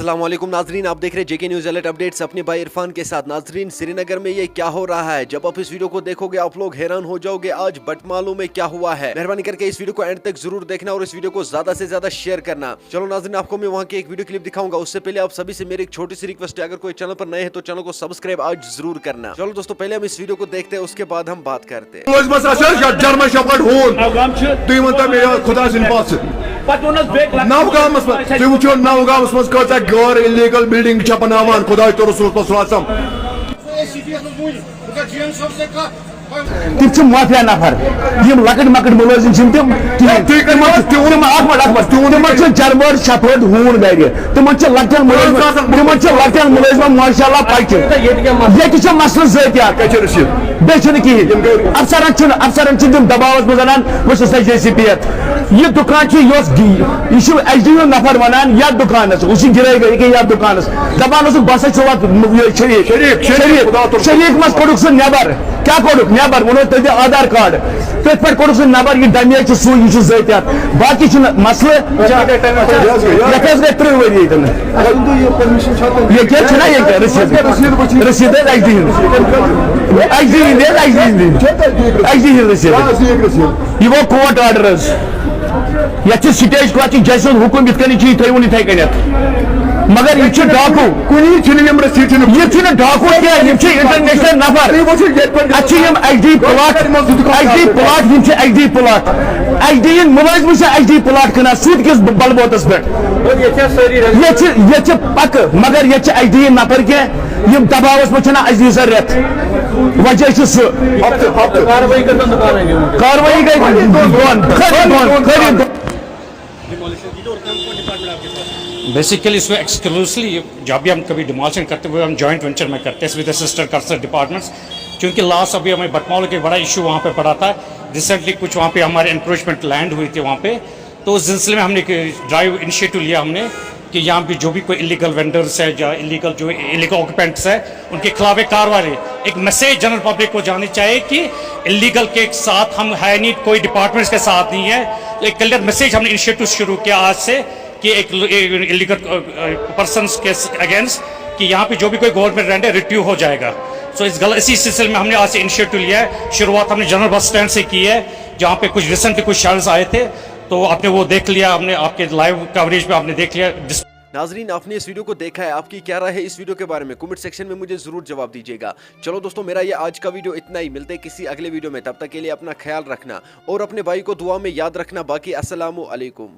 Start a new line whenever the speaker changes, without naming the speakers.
अस्सलाम वालेकुम नाजरीन, आप देख रहे हैं जेके न्यूज़ अलर्ट अपडेट्स अपने भाई इरफान के साथ। नाजरीन, श्रीनगर में ये क्या हो रहा है, जब आप इस वीडियो को देखोगे आप लोग हैरान हो जाओगे आज बटमालू में क्या हुआ है। मेहरबानी करके इस वीडियो को एंड तक जरूर देखना और इस वीडियो को ज्यादा से ज्यादा शेयर करना। चलो नाजरीन, आपको मैं वहाँ की एक वीडियो क्लिप दिखाऊंगा, उससे पहले आप सभी से मेरी एक छोटी सी रिक्वेस्ट है, अगर कोई चैनल पर नए हैं तो चैनल को सब्सक्राइब आज जरूर करना। चलो दोस्तों, पहले हम इस वीडियो को देखते हैं, उसके बाद हम बात करते हैं।
इलीगल बिल्डिंग बनावान खुदा तो रसूल
तिम माफिया नफर लकट मकट मुलाजिम चरमर शफर हून गर तिम लकटन मुलाजिम माशाल्लाह पचि मसल जतियात कहें अफसरन तम दबाव मजान वह JCP यह दुकान यह HDU नफर वनान या दुकान गिरे गई या दुकान दपान बस शरीक मज कोड़ सह नबर क्या कोड़ नबर वो तब आधार कार्ड तथ पे कोड़ सह नबर यह डमेज सू यह जतियात बाकी मसले गई 3 वरी रसीद यह गो कोर्ट आर्डर ये स्टेज क्वाच जज हुकुम इत थवन इत मगर यह डाकू यह डाकू क्या इंटरनेशनल नफर HD प्लाट HD मुलाजिम HD प्लाट कना सूद किस बलबोतस पे पक मगर ये HD नफर क्या यम दबाव पे अजीज रेत वजह कार्रवाई गई
बेसिकली इसमें एक्सक्लूसिवली जब भी हम कभी डिमोलिशन करते हुए हम जॉइंट वेंचर में करते हैं विद सिस्टर कर्सर डिपार्टमेंट्स, क्योंकि लास्ट अभी हमें बटमालू के बड़ा इशू वहाँ पे पड़ा था। रिसेंटली कुछ वहाँ पे हमारे इंक्रोचमेंट लैंड हुई थी वहाँ पे, तो उस सिलसिले में हमने ड्राइव इनिशिएटिव लिया हमने कि यहाँ पे जो भी कोई इलीगल वेंडर्स है या इलीगल ऑक्यूपेंट्स है उनके खिलाफ एक कार्रवाई, एक मैसेज जनरल पब्लिक को जानी चाहिए कि इलीगल के साथ हम है नहीं, कोई डिपार्टमेंट्स के साथ नहीं है। एक क्लियर मैसेज हमने इनिशिएटिव शुरू किया आज से कि एक इलीगल पर्सनस के अगेंस्ट कि यहाँ पे जो भी कोई गवर्नमेंट रेंट है रिट्यू हो जाएगा। सो इसी सिलसिले में हमने आज से इनिशिएटिव लिया है। शुरुआत हमने जनरल बस स्टैंड से की है, जहाँ पे कुछ रिसेंटली कुछ शेल्स आए थे, तो आपने वो देख लिया, हमने आपके लाइव कवरेज में आपने देख लिया।
नाजरीन, आपने इस वीडियो को देखा है, आपकी क्या राय है इस वीडियो के बारे में कमेंट सेक्शन में मुझे जरूर जवाब दीजिएगा। चलो दोस्तों, मेरा ये आज का वीडियो इतना ही, मिलते हैं किसी अगले वीडियो में, तब तक के लिए अपना ख्याल रखना और अपने भाई को दुआ में याद रखना। बाकी अस्सलामु अलैकुम।